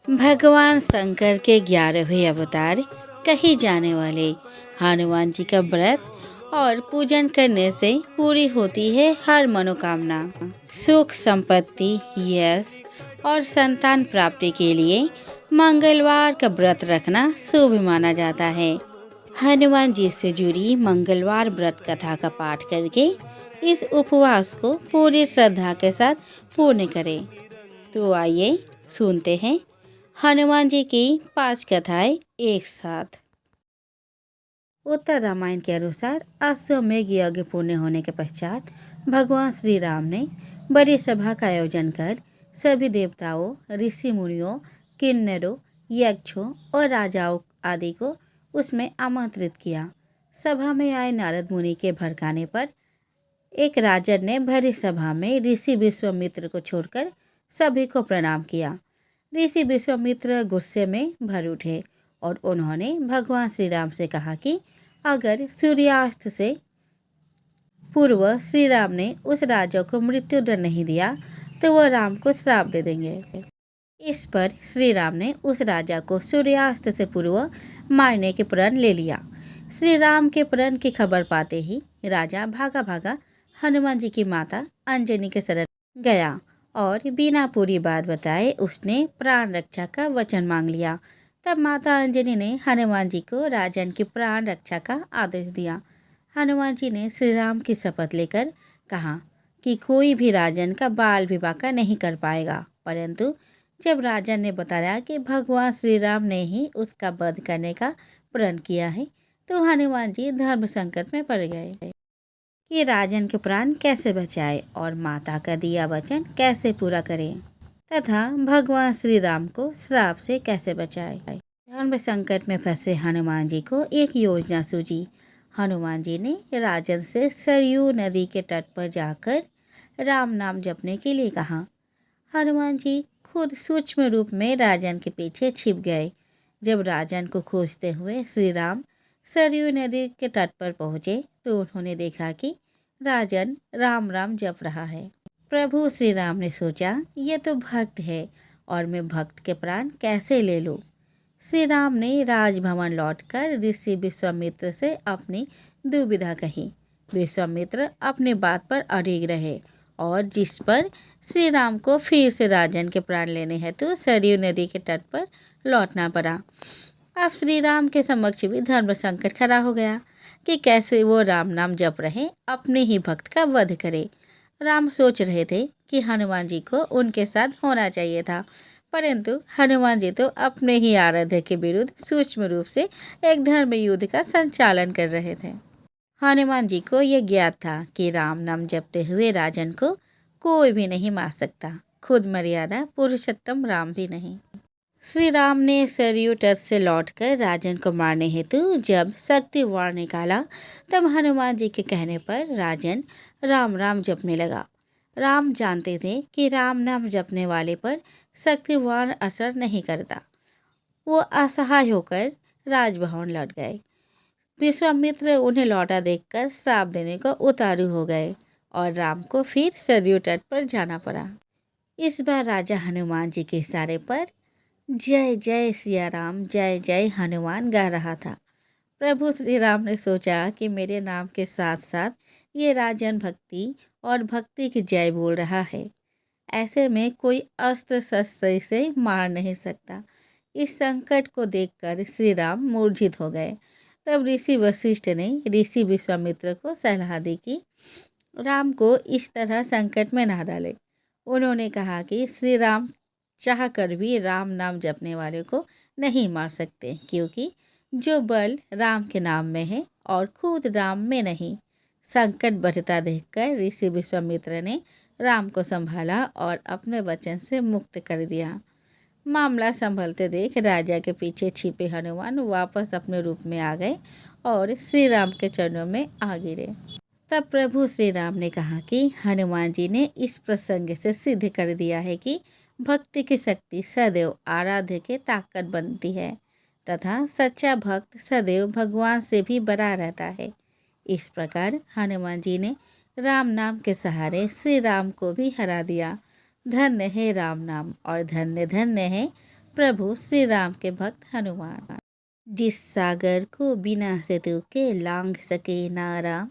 भगवान शंकर के 11वें अवतार कही जाने वाले हनुमान जी का व्रत और पूजन करने से पूरी होती है हर मनोकामना। सुख संपत्ति, यश और संतान प्राप्ति के लिए मंगलवार का व्रत रखना शुभ माना जाता है। हनुमान जी से जुड़ी मंगलवार व्रत कथा का पाठ करके इस उपवास को पूरी श्रद्धा के साथ पूर्ण करें। तो आइए सुनते हैं हनुमान जी की 5 कथाएं एक साथ। उत्तर रामायण के अनुसार अश्वमेध यज्ञ पूर्ण होने के पश्चात भगवान श्री राम ने बड़ी सभा का आयोजन कर सभी देवताओं, ऋषि मुनियों, किन्नरों, यक्षों और राजाओं आदि को उसमें आमंत्रित किया। सभा में आए नारद मुनि के भड़काने पर एक राजन ने भरी सभा में ऋषि विश्वामित्र को छोड़कर सभी को प्रणाम किया। ऋषि विश्वामित्र गुस्से में भर उठे और उन्होंने भगवान श्री राम से कहा कि अगर सूर्यास्त से पूर्व श्री राम ने उस राजा को मृत्युदंड नहीं दिया तो वह राम को श्राप दे देंगे। इस पर श्री राम ने उस राजा को सूर्यास्त से पूर्व मारने के प्रण ले लिया। श्री राम के प्रण की खबर पाते ही राजा भागा भागा हनुमान जी की माता अंजनी के शरण गया और बिना पूरी बात बताए उसने प्राण रक्षा का वचन मांग लिया। तब माता अंजनी ने हनुमान जी को राजन की प्राण रक्षा का आदेश दिया। हनुमान जी ने श्री राम की शपथ लेकर कहा कि कोई भी राजन का बाल विवाह का नहीं कर पाएगा, परंतु जब राजन ने बताया कि भगवान श्री राम ने ही उसका वध करने का प्रण किया है तो हनुमान जी धर्म संकट में पड़ गए कि राजन के प्राण कैसे बचाए और माता का दिया वचन कैसे पूरा करें तथा भगवान श्री राम को श्राप से कैसे बचाए। धर्म संकट में फंसे हनुमान जी को एक योजना सूझी। हनुमान जी ने राजन से सरयू नदी के तट पर जाकर राम नाम जपने के लिए कहा। हनुमान जी खुद सूक्ष्म रूप में राजन के पीछे छिप गए। जब राजन को खोजते हुए श्री राम सरयू नदी के तट पर पहुँचे तो उन्होंने देखा कि राजन राम राम जप रहा है। प्रभु श्री राम ने सोचा, ये तो भक्त है और मैं भक्त के प्राण कैसे ले लूं। श्री राम ने राजभवन लौटकर ऋषि विश्वामित्र से अपनी दुविधा कही। विश्वामित्र अपनी बात पर अड़िग रहे और जिस पर श्री राम को फिर से राजन के प्राण लेने हेतु सरयू नदी के तट पर लौटना पड़ा। अब श्री राम के समक्ष भी धर्म संकट खड़ा हो गया कि कैसे वो राम नाम जप रहे अपने ही भक्त का वध करे। राम सोच रहे थे कि हनुमान जी को उनके साथ होना चाहिए था, परंतु हनुमान जी तो अपने ही आराध्य के विरुद्ध सूक्ष्म रूप से एक धर्म युद्ध का संचालन कर रहे थे। हनुमान जी को यह ज्ञात था कि राम नाम जपते हुए राजन को कोई भी नहीं मार सकता, खुद मर्यादा पुरुषोत्तम राम भी नहीं। श्री राम ने सरयू तट से लौटकर राजन को मारने हेतु जब शक्ति वाण निकाला तब हनुमान जी के कहने पर राजन राम राम जपने लगा। राम जानते थे कि राम नाम जपने वाले पर शक्ति वाण असर नहीं करता। वो असहाय होकर राजभवन लौट गए। विश्वामित्र उन्हें लौटा देखकर श्राप देने को उतारू हो गए और राम को फिर सरयू तट पर जाना पड़ा। इस बार राजा हनुमान जी के इशारे पर जय जय सिया राम, जय जय हनुमान गा रहा था। प्रभु श्री राम ने सोचा कि मेरे नाम के साथ साथ ये राजन भक्ति और भक्ति की जय बोल रहा है, ऐसे में कोई अस्त्र शस्त्र से मार नहीं सकता। इस संकट को देखकर श्री राम मूर्छित हो गए। तब ऋषि वशिष्ठ ने ऋषि विश्वामित्र को सलाह दी कि राम को इस तरह संकट में ना डाले। उन्होंने कहा कि श्री राम चाह कर भी राम नाम जपने वाले को नहीं मार सकते, क्योंकि जो बल राम के नाम में है और खुद राम में नहीं। संकट बढ़ता देखकर ऋषि विश्वामित्र ने राम को संभाला और अपने वचन से मुक्त कर दिया। मामला संभलते देख राजा के पीछे छिपे हनुमान वापस अपने रूप में आ गए और श्री राम के चरणों में आ गिरे। तब प्रभु श्री राम ने कहा कि हनुमान जी ने इस प्रसंग से सिद्ध कर दिया है कि भक्ति की शक्ति सदैव आराध्य के ताकत बनती है तथा सच्चा भक्त सदैव भगवान से भी बड़ा रहता है। इस प्रकार हनुमान जी ने राम नाम के सहारे श्री राम को भी हरा दिया। धन्य है राम नाम और धन्य धन्य है प्रभु श्री राम के भक्त हनुमान। जिस सागर को बिना सेतु के लांघ सके ना राम,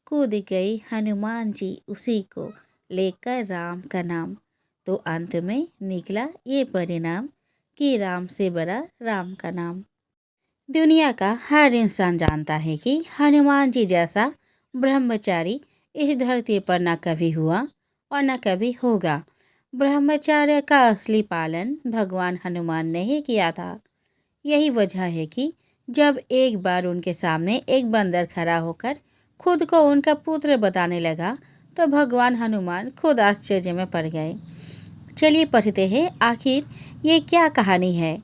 कूद गए हनुमान जी उसी को लेकर राम का नाम। तो अंत में निकला ये परिणाम कि राम से बड़ा राम का नाम। दुनिया का हर इंसान जानता है कि हनुमान जी जैसा ब्रह्मचारी इस धरती पर न कभी हुआ और न कभी होगा। ब्रह्मचर्य का असली पालन भगवान हनुमान ने ही किया था। यही वजह है कि जब एक बार उनके सामने एक बंदर खड़ा होकर खुद को उनका पुत्र बताने लगा तो भगवान हनुमान खुद आश्चर्य में पड़ गए। चलिए पढ़ते हैं आखिर ये क्या कहानी है।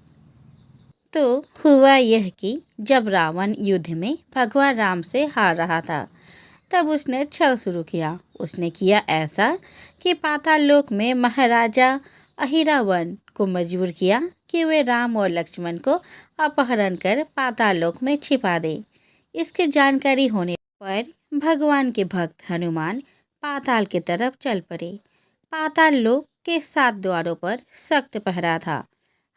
तो हुआ यह कि जब रावण युद्ध में भगवान राम से हार रहा था तब उसने छल शुरू किया। उसने किया ऐसा कि पाताल लोक में महाराजा अहिरावण को मजबूर किया कि वे राम और लक्ष्मण को अपहरण कर पाताल लोक में छिपा दे। इसकी जानकारी होने पर भगवान के भक्त हनुमान पाताल की तरफ चल पड़े। पाताल लोक के 7 द्वारों पर सख्त पहरा था।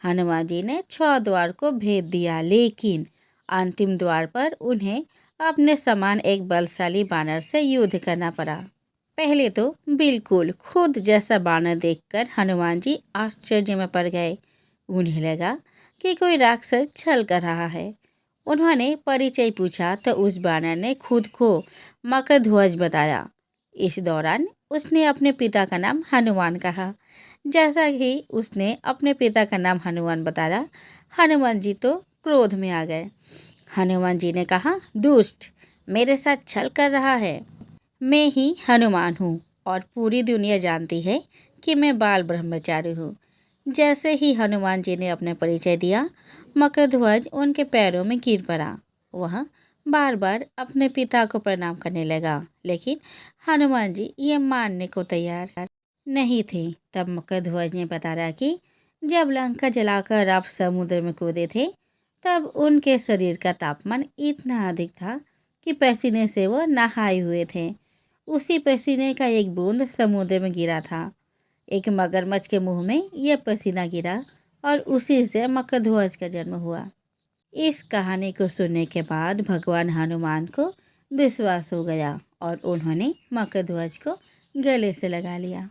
हनुमान जी ने 6 द्वार को भेद दिया, लेकिन अंतिम द्वार पर उन्हें अपने समान एक बलशाली बानर से युद्ध करना पड़ा। पहले तो बिल्कुल खुद जैसा बानर देखकर हनुमान जी आश्चर्य में पड़ गए। उन्हें लगा कि कोई राक्षस छल कर रहा है। उन्होंने परिचय पूछा तो उस बानर ने खुद को मकरध्वज बताया। इस दौरान उसने अपने पिता का नाम हनुमान कहा। जैसा ही उसने अपने पिता का नाम हनुमान बताया, हनुमान जी तो क्रोध में आ गए। हनुमान जी ने कहा, दुष्ट, मेरे साथ छल कर रहा है। मैं ही हनुमान हूँ और पूरी दुनिया जानती है कि मैं बाल ब्रह्मचारी हूँ। जैसे ही हनुमान जी ने अपना परिचय दिया, मकरध्वज उनके पैरों में गिर पड़ा। वह बार बार अपने पिता को प्रणाम करने लगा, लेकिन हनुमान जी ये मानने को तैयार नहीं थे। तब मकरध्वज ने बताया कि जब लंका जलाकर आप समुद्र में कूदे थे तब उनके शरीर का तापमान इतना अधिक था कि पसीने से वो नहाए हुए थे। उसी पसीने का एक बूंद समुद्र में गिरा था। एक मगरमच्छ के मुंह में यह पसीना गिरा और उसी से मकरध्वज का जन्म हुआ। इस कहानी को सुनने के बाद भगवान हनुमान को विश्वास हो गया और उन्होंने मकरध्वज को गले से लगा लिया।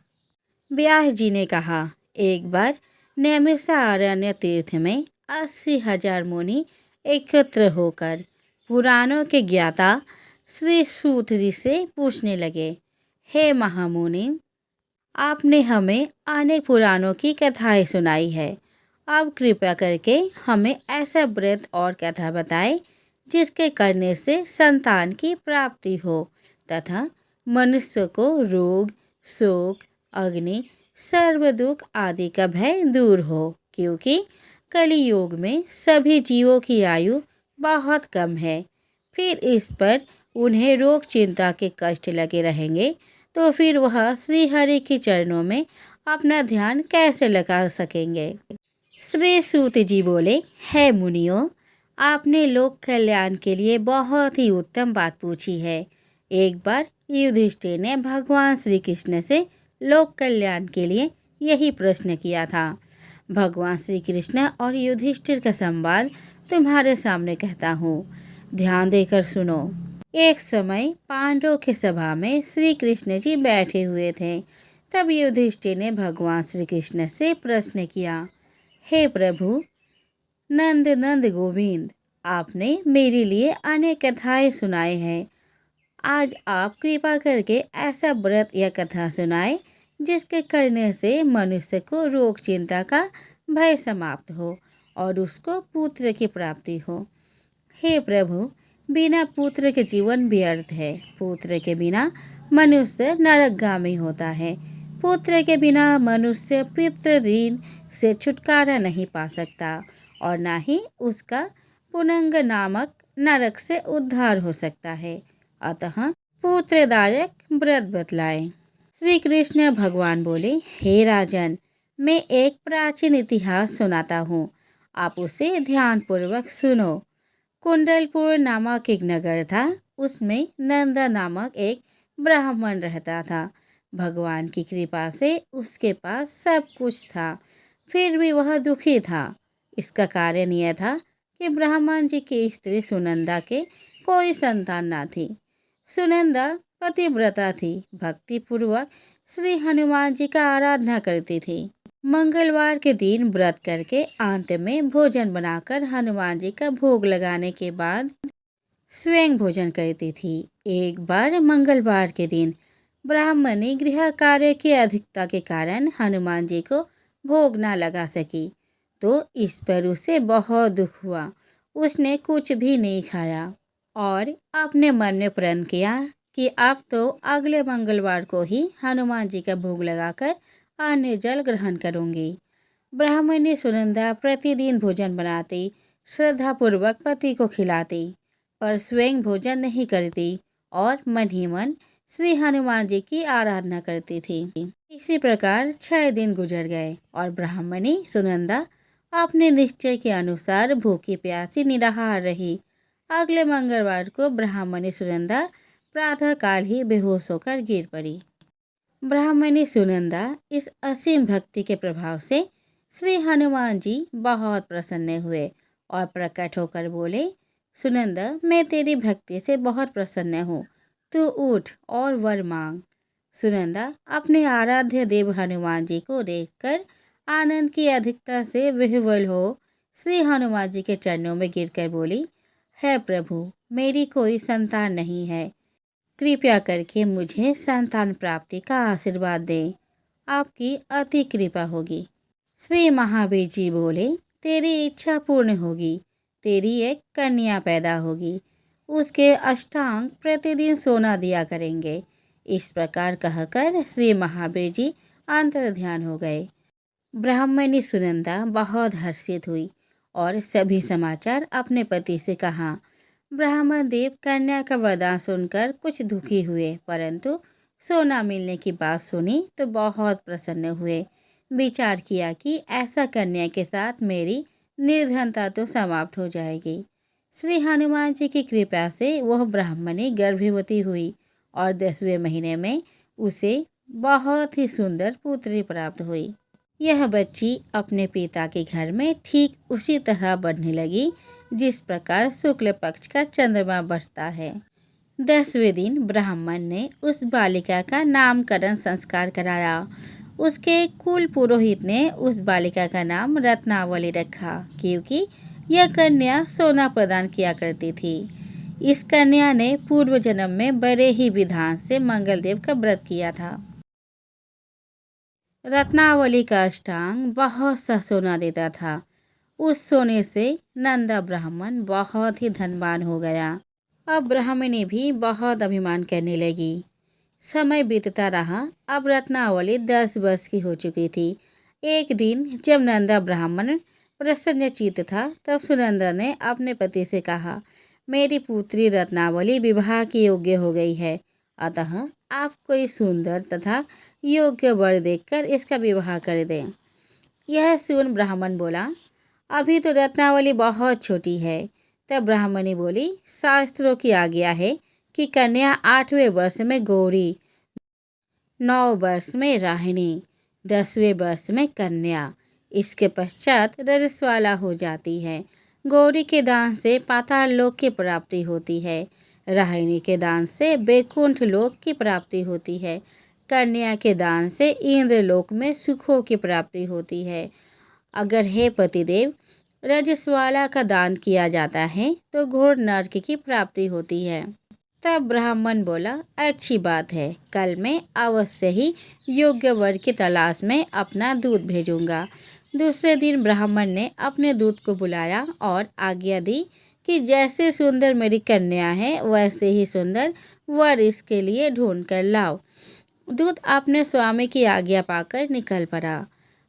व्यास जी ने कहा, एक बार नैमिषारण्य तीर्थ में 80,000 मुनि एकत्र होकर पुराणों के ज्ञाता श्री सूत जी से पूछने लगे, हे महामुनि, आपने हमें अनेक पुराणों की कथाएं सुनाई है। अब कृपया करके हमें ऐसा व्रत और कथा बताएं जिसके करने से संतान की प्राप्ति हो तथा मनुष्य को रोग, शोक, अग्नि, सर्व दुख आदि का भय दूर हो, क्योंकि कलियुग में सभी जीवों की आयु बहुत कम है। फिर इस पर उन्हें रोग चिंता के कष्ट लगे रहेंगे तो फिर वह श्री हरि के चरणों में अपना ध्यान कैसे लगा सकेंगे। श्री सूत जी बोले, हे मुनियों, आपने लोक कल्याण के लिए बहुत ही उत्तम बात पूछी है। एक बार युधिष्ठिर ने भगवान श्री कृष्ण से लोक कल्याण के लिए यही प्रश्न किया था। भगवान श्री कृष्ण और युधिष्ठिर का संवाद तुम्हारे सामने कहता हूँ, ध्यान देकर सुनो। एक समय पांडवों की सभा में श्री कृष्ण जी बैठे हुए थे। तब युधिष्ठिर ने भगवान श्री कृष्ण से प्रश्न किया, हे प्रभु नंद नंद गोविंद, आपने मेरे लिए अनेक कथाएं सुनाए हैं। आज आप कृपा करके ऐसा व्रत या कथा सुनाए जिसके करने से मनुष्य को रोग चिंता का भय समाप्त हो और उसको पुत्र की प्राप्ति हो। हे प्रभु, बिना पुत्र के जीवन व्यर्थ है। पुत्र के बिना मनुष्य नरकगामी होता है। पुत्र के बिना मनुष्य पितृ ऋण से छुटकारा नहीं पा सकता और ना ही उसका पुनंग नामक नरक से उद्धार हो सकता है। अतः पुत्रदायक व्रत बतलाए। श्री कृष्ण भगवान बोले, हे राजन, मैं एक प्राचीन इतिहास सुनाता हूँ, आप उसे ध्यानपूर्वक सुनो। कुंडलपुर नामक एक नगर था। उसमें नंदा नामक एक ब्राह्मण रहता था। भगवान की कृपा से उसके पास सब कुछ था, फिर भी वह दुखी था। इसका कारण यह था कि ब्राह्मण जी की स्त्री सुनंदा के कोई संतान न थी। सुनंदा पतिव्रता थी, भक्तिपूर्वक श्री हनुमान जी का आराधना करती थी। मंगलवार के दिन व्रत करके अंत में भोजन बनाकर हनुमान जी का भोग लगाने के बाद स्वयं भोजन करती थी। एक बार मंगलवार के दिन ब्राह्मणी गृह कार्य की अधिकता के कारण हनुमान जी को भोग न लगा सकी, तो इस पर उसे बहुत दुख हुआ। उसने कुछ भी नहीं खाया और अपने मन में प्रण किया कि अब तो अगले मंगलवार को ही हनुमान जी का भोग लगाकर अन्न जल ग्रहण करूंगी। ब्राह्मणी सुनंदा प्रतिदिन भोजन बनाती, श्रद्धापूर्वक पति को खिलाती, पर स्वयं भोजन नहीं करती और मन ही मन श्री हनुमान जी की आराधना करती थी। इसी प्रकार 6 दिन गुजर गए और ब्राह्मणी सुनंदा अपने निश्चय के अनुसार भूखी प्यासी निराहार रही। अगले मंगलवार को ब्राह्मणी सुनंदा प्रातःकाल ही बेहोश होकर गिर पड़ी। ब्राह्मणी सुनंदा इस असीम भक्ति के प्रभाव से श्री हनुमान जी बहुत प्रसन्न हुए और प्रकट होकर बोले, सुनंदा, मैं तेरी भक्ति से बहुत प्रसन्न हूँ, तू उठ और वर मांग। सुनंदा अपने आराध्य देव हनुमान जी को देखकर आनंद की अधिकता से विह्वल हो श्री हनुमान जी के चरणों में गिरकर बोली, है प्रभु, मेरी कोई संतान नहीं है, कृपया करके मुझे संतान प्राप्ति का आशीर्वाद दें, आपकी अति कृपा होगी। श्री महावीर जी बोले, तेरी इच्छा पूर्ण होगी, तेरी एक कन्या पैदा होगी, उसके अष्टांग प्रतिदिन सोना दिया करेंगे। इस प्रकार कहकर श्री महावीर जी अंतर ध्यान हो गए। ब्राह्मणी सुनंदा बहुत हर्षित हुई और सभी समाचार अपने पति से कहा। ब्राह्मण देव कन्या का वरदान सुनकर कुछ दुखी हुए, परंतु सोना मिलने की बात सुनी तो बहुत प्रसन्न हुए। विचार किया कि ऐसा कन्या के साथ मेरी निर्धनता तो समाप्त हो जाएगी। श्री हनुमान जी की कृपा से वह ब्राह्मणी गर्भवती हुई और 10वें महीने में उसे बहुत ही सुंदर पुत्री प्राप्त हुई। यह बच्ची अपने पिता के घर में ठीक उसी तरह बढ़ने लगी जिस प्रकार शुक्ल पक्ष का चंद्रमा बढ़ता है। 10वें दिन ब्राह्मण ने उस बालिका का नामकरण संस्कार कराया। उसके कुल पुरोहित ने उस बालिका का नाम रत्नावली रखा, क्योंकि यह कन्या सोना प्रदान किया करती थी। इस कन्या ने पूर्व जन्म में बड़े ही विधान से मंगलदेव का व्रत किया था। रत्नावली का अष्टांग बहुत सा सोना देता था। उस सोने से नंदा ब्राह्मण बहुत ही धनवान हो गया। अब ब्राह्मणी भी बहुत अभिमान करने लगी। समय बीतता रहा। अब रत्नावली 10 वर्ष की हो चुकी थी। एक दिन जब नंदा ब्राह्मण प्रसन्नचित्त था, तब सुनंदा ने अपने पति से कहा, मेरी पुत्री रत्नावली विवाह की योग्य हो गई है, अतः आप कोई सुंदर तथा योग्य वर देखकर इसका विवाह कर दें। यह सुन ब्राह्मण बोला, अभी तो रत्नावली बहुत छोटी है। तब ब्राह्मणी बोली, शास्त्रों की आज्ञा है कि कन्या 8वें वर्ष में गौरी, 9 वर्ष में राहिणी, 10वें वर्ष में कन्या, इसके पश्चात रजस्वाला हो जाती है। गौरी के दान से पाताल लोक की प्राप्ति होती है, राहिणी के दान से बैकुंठ लोक की प्राप्ति होती है, कन्या के दान से इंद्र लोक में सुखों की प्राप्ति होती है। अगर हे पतिदेव, रजस्वाला का दान किया जाता है तो घोर नरक की प्राप्ति होती है। तब ब्राह्मण बोला, अच्छी बात है, कल मैं अवश्य ही योग्य वर की तलाश में अपना दूत भेजूंगा। दूसरे दिन ब्राह्मण ने अपने दूत को बुलाया और आज्ञा दी कि जैसे सुंदर मेरी कन्या है, वैसे ही सुंदर वर इसके लिए ढूंढ कर लाओ। दूत अपने स्वामी की आज्ञा पाकर निकल पड़ा।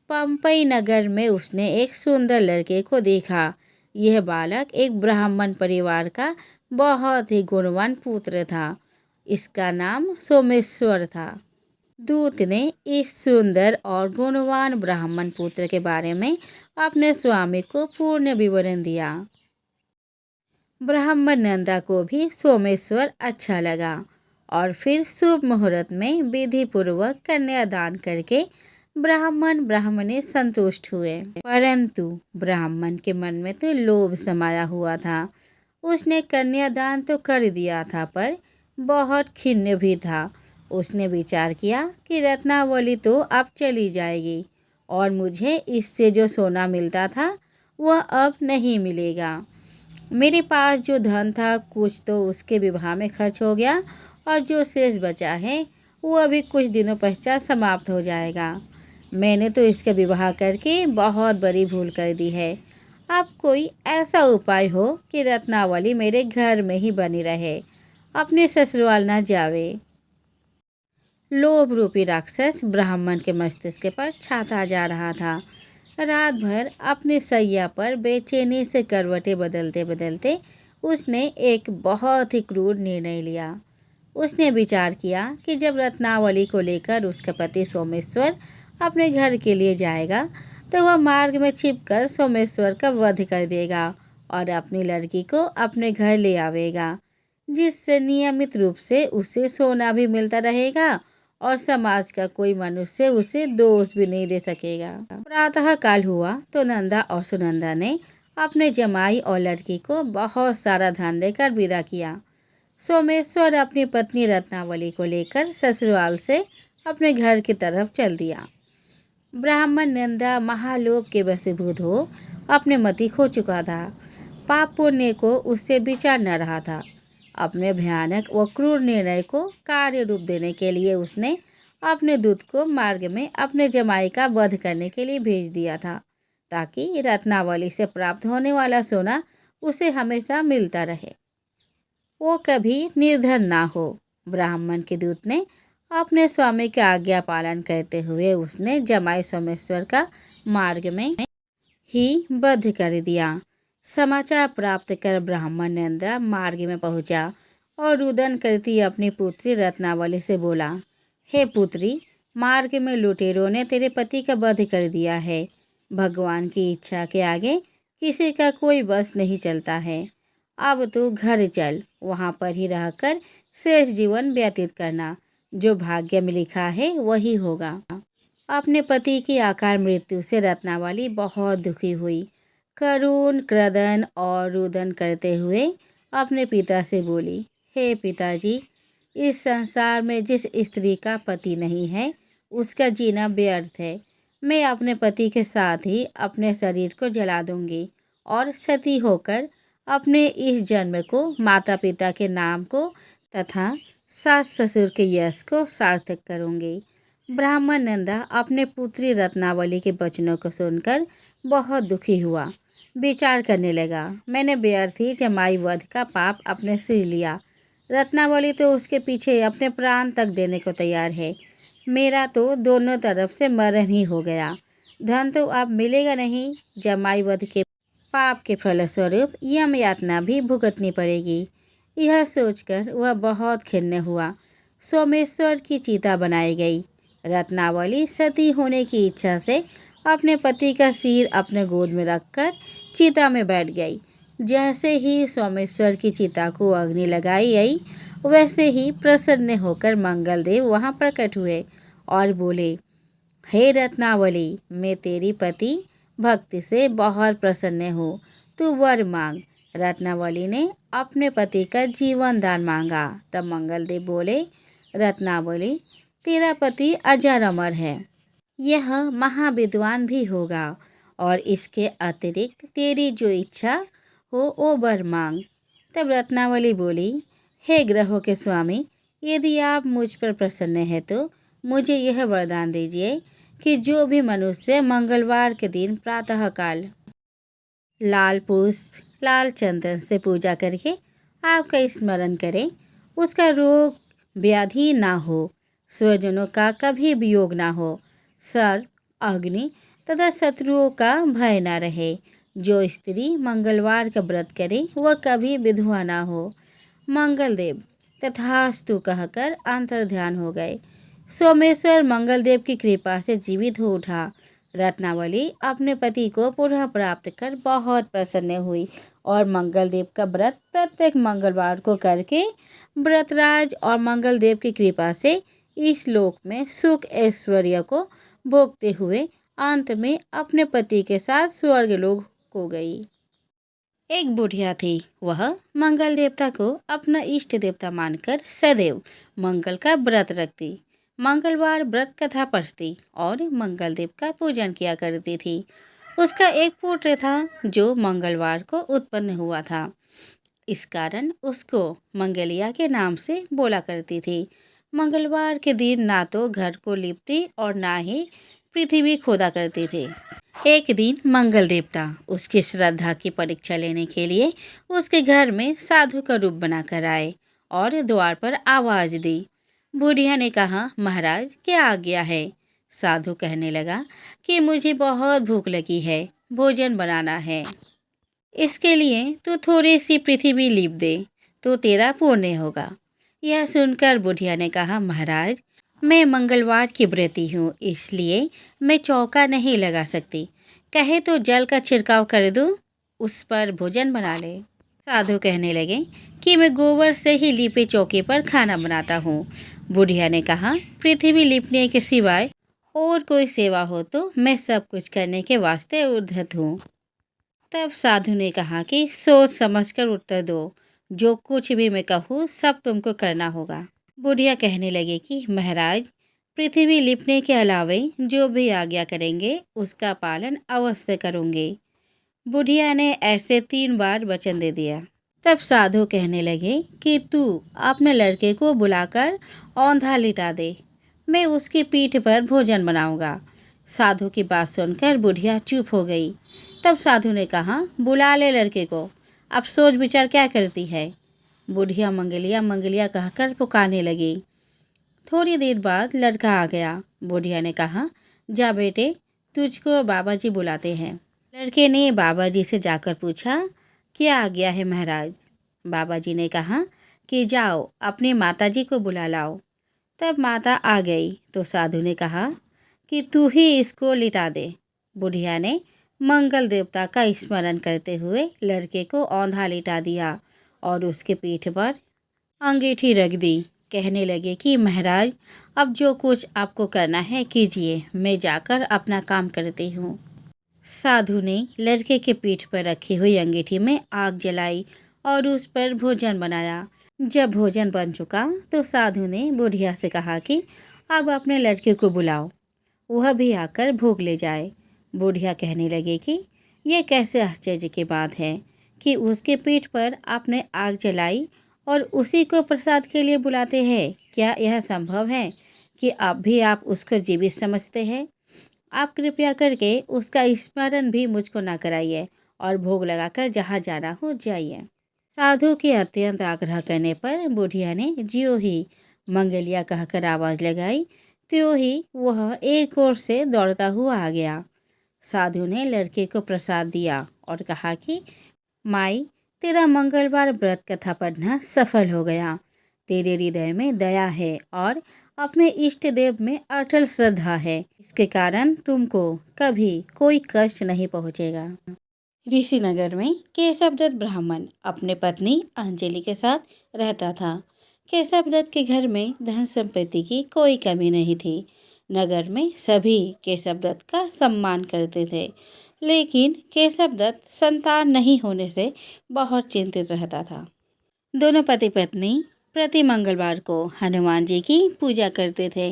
पंपई नगर में उसने एक सुंदर लड़के को देखा। यह बालक एक ब्राह्मण परिवार का बहुत ही गुणवान पुत्र था। इसका नाम सोमेश्वर था। दूत ने इस सुंदर और गुणवान ब्राह्मण पुत्र के बारे में अपने स्वामी को पूर्ण विवरण दिया। ब्राह्मण नंदा को भी सोमेश्वर अच्छा लगा और फिर शुभ मुहूर्त में विधि पूर्वक कन्यादान करके ब्राह्मण ब्राह्मणी संतुष्ट हुए, परंतु ब्राह्मण के मन में तो लोभ समाया हुआ था। उसने कन्यादान तो कर दिया था, पर बहुत खिन्न भी था। उसने विचार किया कि रत्नावली तो अब चली जाएगी और मुझे इससे जो सोना मिलता था वह अब नहीं मिलेगा। मेरे पास जो धन था कुछ तो उसके विवाह में खर्च हो गया और जो शेष बचा है वो अभी कुछ दिनों पश्चात समाप्त हो जाएगा। मैंने तो इसका विवाह करके बहुत बड़ी भूल कर दी है। अब कोई ऐसा उपाय हो कि रत्नावली मेरे घर में ही बनी रहे, अपने ससुराल न जावे। लोभ रूपी राक्षस ब्राह्मण के मस्तिष्क पर छाता जा रहा था। रात भर अपनी सैया पर बेचैनी से करवटें बदलते बदलते उसने एक बहुत ही क्रूर निर्णय लिया। उसने विचार किया कि जब रत्नावली को लेकर उसका पति सोमेश्वर अपने घर के लिए जाएगा तो वह मार्ग में छिपकर सोमेश्वर का वध कर देगा और अपनी लड़की को अपने घर ले आवेगा, जिससे नियमित रूप से उसे सोना भी मिलता रहेगा और समाज का कोई मनुष्य उसे दोष भी नहीं दे सकेगा। प्रातः काल हुआ तो नंदा और सुनंदा ने अपने जमाई और लड़की को बहुत सारा धन देकर विदा किया। सोमेश्वर अपनी पत्नी रत्नावली को लेकर ससुराल से अपने घर की तरफ चल दिया। ब्राह्मण नंदा महालोभ के वशीभूत हो अपने मति खो चुका था। पाप पुण्य को उससे विचार न रहा था। अपने भयानक व क्रूर निर्णय को कार्य रूप देने के लिए उसने अपने दूत को मार्ग में अपने जमाई का वध करने के लिए भेज दिया था, ताकि रत्नावली से प्राप्त होने वाला सोना उसे हमेशा मिलता रहे, वो कभी निर्धन ना हो। ब्राह्मण के दूत ने अपने स्वामी की आज्ञा पालन करते हुए उसने जमाई सोमेश्वर का मार्ग में ही वध कर दिया। समाचार प्राप्त कर ब्राह्मण नंदा मार्ग में पहुंचा और रुदन करती अपनी पुत्री रत्नावली से बोला, हे पुत्री, मार्ग में लुटेरों ने तेरे पति का वध कर दिया है। भगवान की इच्छा के आगे किसी का कोई बस नहीं चलता है। अब तू घर चल, वहाँ पर ही रहकर शेष जीवन व्यतीत करना। जो भाग्य में लिखा है वही होगा। अपने पति की अकाल मृत्यु से रत्नावली बहुत दुखी हुई। करुण क्रदन और रुदन करते हुए अपने पिता से बोली, हे पिताजी, इस संसार में जिस स्त्री का पति नहीं है उसका जीना व्यर्थ है। मैं अपने पति के साथ ही अपने शरीर को जला दूंगी और सती होकर अपने इस जन्म को, माता पिता के नाम को तथा सास ससुर के यश को सार्थक करूंगी। ब्राह्मण नंदा अपने पुत्री रत्नावली के वचनों को सुनकर बहुत दुखी हुआ। विचार करने लगा, मैंने व्यर्थ ही जमाई वध का पाप अपने सिर लिया। रत्नावली तो उसके पीछे अपने प्राण तक देने को तैयार है। मेरा तो दोनों तरफ से मरण ही हो गया। धन तो अब मिलेगा नहीं। जमाई वध के पाप के फलस्वरूप यम यातना भी भुगतनी पड़ेगी। यह सोचकर वह बहुत खिन्न हुआ। सोमेश्वर की चिता बनाई गई। रत्नावली सती होने की इच्छा से अपने पति का सिर अपने गोद में रखकर चिता में बैठ गई। जैसे ही सोमेश्वर की चिता को अग्नि लगाई गई, वैसे ही प्रसन्न होकर मंगलदेव वहां प्रकट हुए और बोले, हे रत्नावली, मैं तेरी पति भक्ति से बहुत प्रसन्न हूँ, तू वर मांग। रत्नावली ने अपने पति का जीवन दान मांगा। तब मंगलदेव बोले, रत्नावली, तेरा पति अजर अमर है, यह महाविद्वान भी होगा और इसके अतिरिक्त तेरी जो इच्छा हो वो वर मांग। तब रत्नावली बोली, हे ग्रहों के स्वामी, यदि आप मुझ पर प्रसन्न हैं तो मुझे यह वरदान दीजिए कि जो भी मनुष्य मंगलवार के दिन प्रातःकाल लाल पुष्प, लाल चंदन से पूजा करके आपका स्मरण करे, उसका रोग व्याधि ना हो, स्वजनों का कभी वियोग ना हो, सर्प, अग्नि तथा शत्रुओं का भय ना रहे। जो स्त्री मंगलवार का व्रत करे वह कभी विधवा ना हो। मंगलदेव तथास्तु कहकर अंतर्ध्यान हो गए। सोमेश्वर मंगलदेव की कृपा से जीवित हो उठा। रत्नावली अपने पति को पुनः प्राप्त कर बहुत प्रसन्न हुई और मंगलदेव का व्रत प्रत्येक मंगलवार को करके व्रतराज और मंगलदेव की कृपा से इस लोक में सुख ऐश्वर्य को भोगते हुए अंत में अपने पति के साथ स्वर्गलोक को गई। एक बुढ़िया थी। वह मंगल देवता को अपना इष्ट देवता मानकर सदैव मंगल का व्रत रखती, मंगलवार व्रत कथा पढ़ती और मंगल देव का पूजन किया करती थी। उसका एक पुत्र था जो मंगलवार को उत्पन्न हुआ था। इस कारण उसको मंगलिया के नाम से बोला करती थी। मंगलवार के दिन ना तो घर को लिपती और ना ही पृथ्वी खोदा करती थी। एक दिन मंगल देवता उसकी श्रद्धा की परीक्षा लेने के लिए उसके घर में साधु का रूप बनाकर आए और द्वार पर आवाज दी। बुढ़िया ने कहा, महाराज क्या आज्ञा है? साधु कहने लगा कि मुझे बहुत भूख लगी है, भोजन बनाना है। इसके लिए तू थोड़ी सी पृथ्वी लीप दे तो तेरा पुण्य होगा। यह सुनकर बुढ़िया ने कहा, महाराज मैं मंगलवार की व्रती हूँ, इसलिए मैं चौका नहीं लगा सकती। कहे तो जल का छिड़काव कर दूँ, उस पर भोजन बना ले। साधु कहने लगे कि मैं गोबर से ही लिपे चौके पर खाना बनाता हूँ। बुढ़िया ने कहा, पृथ्वी लिपने के सिवाय और कोई सेवा हो तो मैं सब कुछ करने के वास्ते उद्धत हूँ। तब साधु ने कहा कि सोच समझकर उत्तर दो, जो कुछ भी मैं कहूँ सब तुमको करना होगा। बुढ़िया कहने लगे कि महाराज पृथ्वी लिपने के अलावे जो भी आज्ञा करेंगे उसका पालन अवश्य करूँगे। बुढ़िया ने ऐसे 3 बार वचन दे दिया। तब साधु कहने लगे कि तू अपने लड़के को बुलाकर औंधा लिटा दे, मैं उसकी पीठ पर भोजन बनाऊंगा। साधु की बात सुनकर बुढ़िया चुप हो गई। तब साधु ने कहा, बुला ले लड़के को, अब सोच विचार क्या करती है। बुढ़िया मंगलिया मंगलिया कहकर पुकारने लगी। थोड़ी देर बाद लड़का आ गया। बुढ़िया ने कहा, जा बेटे तुझको बाबा जी बुलाते हैं। लड़के ने बाबा जी से जाकर पूछा, क्या आज्ञा है महाराज? बाबा जी ने कहा कि जाओ अपनी माता जी को बुला लाओ। तब माता आ गई तो साधु ने कहा कि तू ही इसको लिटा दे। बुढ़िया ने मंगल देवता का स्मरण करते हुए लड़के को औंधा लिटा दिया और उसके पीठ पर अंगीठी रख दी। कहने लगे कि महाराज अब जो कुछ आपको करना है कीजिए, मैं जाकर अपना काम करती हूँ। साधु ने लड़के के पीठ पर रखी हुई अंगीठी में आग जलाई और उस पर भोजन बनाया। जब भोजन बन चुका तो साधु ने बुढ़िया से कहा कि अब अपने लड़के को बुलाओ, वह भी आकर भोग ले जाए। बुढ़िया कहने लगे कि यह कैसे आश्चर्य की बात है कि उसके पीठ पर आपने आग जलाई और उसी को प्रसाद के लिए बुलाते हैं। क्या यह संभव है कि अब भी आप उसको जीवित समझते हैं? आप कृपया करके उसका स्मरण भी मुझको ना कराइए और भोग लगाकर जहाँ जाना हो जाइए। साधु के अत्यंत आग्रह करने पर बुढ़िया ने ज्यों ही मंगलिया कहकर आवाज़ लगाई, त्यों ही वह एक ओर से दौड़ता हुआ आ गया। साधु ने लड़के को प्रसाद दिया और कहा कि माई तेरा मंगलवार व्रत कथा पढ़ना सफल हो गया। तेरे हृदय में दया है और अपने इष्ट देव में अटल श्रद्धा है, इसके कारण तुमको कभी कोई कष्ट नहीं पहुँचेगा। ऋषिनगर में केशवदत्त ब्राह्मण अपने पत्नी अंजलि के साथ रहता था। केशवदत्त के घर में धन संपत्ति की कोई कमी नहीं थी। नगर में सभी केशवदत्त का सम्मान करते थे, लेकिन केशवदत्त संतान नहीं होने से बहुत चिंतित रहता था। दोनों पति पत्नी प्रति मंगलवार को हनुमान जी की पूजा करते थे।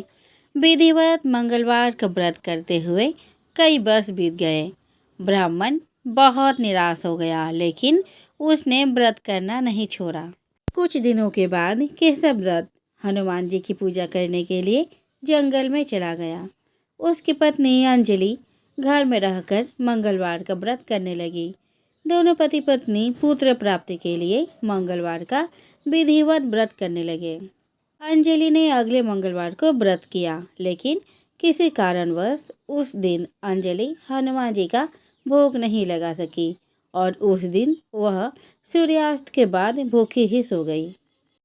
विधिवत मंगलवार का व्रत करते हुए कई वर्ष बीत गए। ब्राह्मण बहुत निराश हो गया, लेकिन उसने व्रत करना नहीं छोड़ा। कुछ दिनों के बाद केशवदत्त हनुमान जी की पूजा करने के लिए जंगल में चला गया। उसकी पत्नी अंजलि घर में रहकर मंगलवार का व्रत करने लगी। दोनों पति पत्नी पुत्र प्राप्ति के लिए मंगलवार का विधिवत व्रत करने लगे। अंजलि ने अगले मंगलवार को व्रत किया, लेकिन किसी कारणवश उस दिन अंजलि हनुमान जी का भोग नहीं लगा सकी और उस दिन वह सूर्यास्त के बाद भूखी ही सो गई।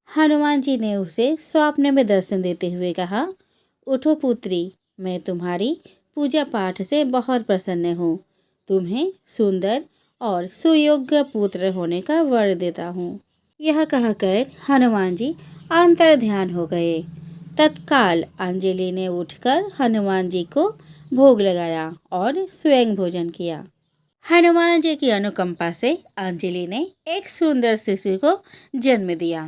हनुमान जी ने उसे स्वप्न में दर्शन देते हुए कहा, उठो पुत्री, मैं तुम्हारी पूजा पाठ से बहुत प्रसन्न हूँ। तुम्हें सुंदर और सुयोग्य पुत्र होने का वर देता हूँ। यह कहकर हनुमान जी अंतर ध्यान हो गए। तत्काल अंजलि ने उठकर हनुमान जी को भोग लगाया और स्वयं भोजन किया। हनुमान जी की अनुकंपा से अंजलि ने एक सुंदर शिशु को जन्म दिया।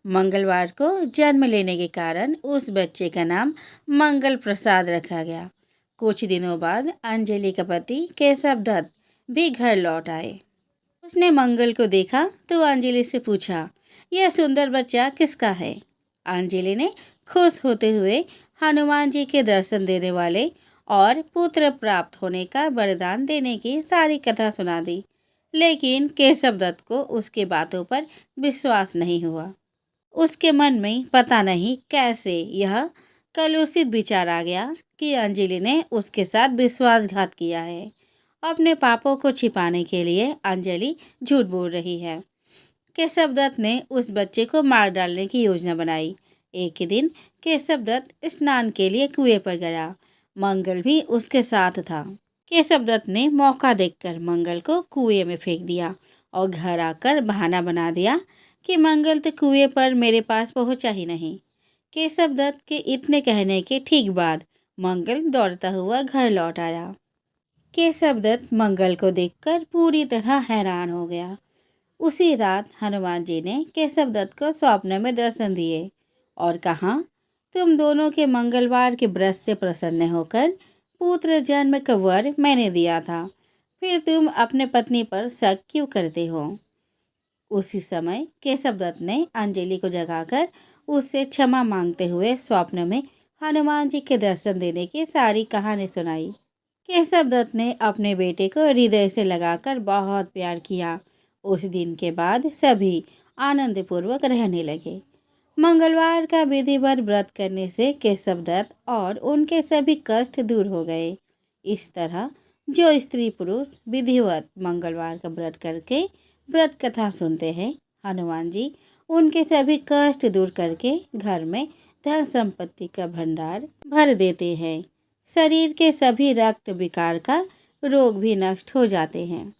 मंगलवार को जन्म लेने के कारण उस बच्चे का नाम मंगल प्रसाद रखा गया। कुछ दिनों बाद अंजलि का पति केशव दत्त भी घर लौट आए। उसने मंगल को देखा तो अंजलि से पूछा, यह सुंदर बच्चा किसका है? अंजलि ने खुश होते हुए हनुमान जी के दर्शन देने वाले और पुत्र प्राप्त होने का वरदान देने की सारी कथा सुना दी। लेकिन केशव दत्त को उसके बातों पर विश्वास नहीं हुआ। उसके मन में पता नहीं कैसे यह कलुषित विचार आ गया कि अंजलि ने उसके साथ विश्वासघात किया है। अपने पापों को छिपाने के लिए अंजलि झूठ बोल रही है। केशव दत्त ने उस बच्चे को मार डालने की योजना बनाई। एक ही दिन केशव दत्त स्नान के लिए कुएं पर गया। मंगल भी उसके साथ था। केशव दत्त ने मौका देखकर मंगल को कुएं में फेंक दिया और घर आकर बहाना बना दिया कि मंगल तो कुएं पर मेरे पास पहुंचा ही नहीं। केशव दत्त के इतने कहने के ठीक बाद मंगल दौड़ता हुआ घर लौट आया। केशव दत्त मंगल को देखकर पूरी तरह हैरान हो गया। उसी रात हनुमान जी ने केशव दत्त को स्वप्न में दर्शन दिए और कहा, तुम दोनों के मंगलवार के व्रत से प्रसन्न होकर पुत्र जन्म का वर मैंने दिया था, फिर तुम अपने पत्नी पर शक क्यों करते हो? उसी समय केशव दत्त ने अंजलि को जगाकर उससे क्षमा मांगते हुए स्वप्न में हनुमान जी के दर्शन देने की सारी कहानी सुनाई। केशव दत्त ने अपने बेटे को हृदय से लगाकर बहुत प्यार किया। उस दिन के बाद सभी आनंदपूर्वक रहने लगे। मंगलवार का विधिवत व्रत करने से केशव दत्त और उनके सभी कष्ट दूर हो गए। इस तरह जो स्त्री पुरुष विधिवत मंगलवार का व्रत करके व्रत कथा सुनते हैं, हनुमान जी उनके सभी कष्ट दूर करके घर में धन संपत्ति का भंडार भर देते हैं। शरीर के सभी रक्त विकार का रोग भी नष्ट हो जाते हैं।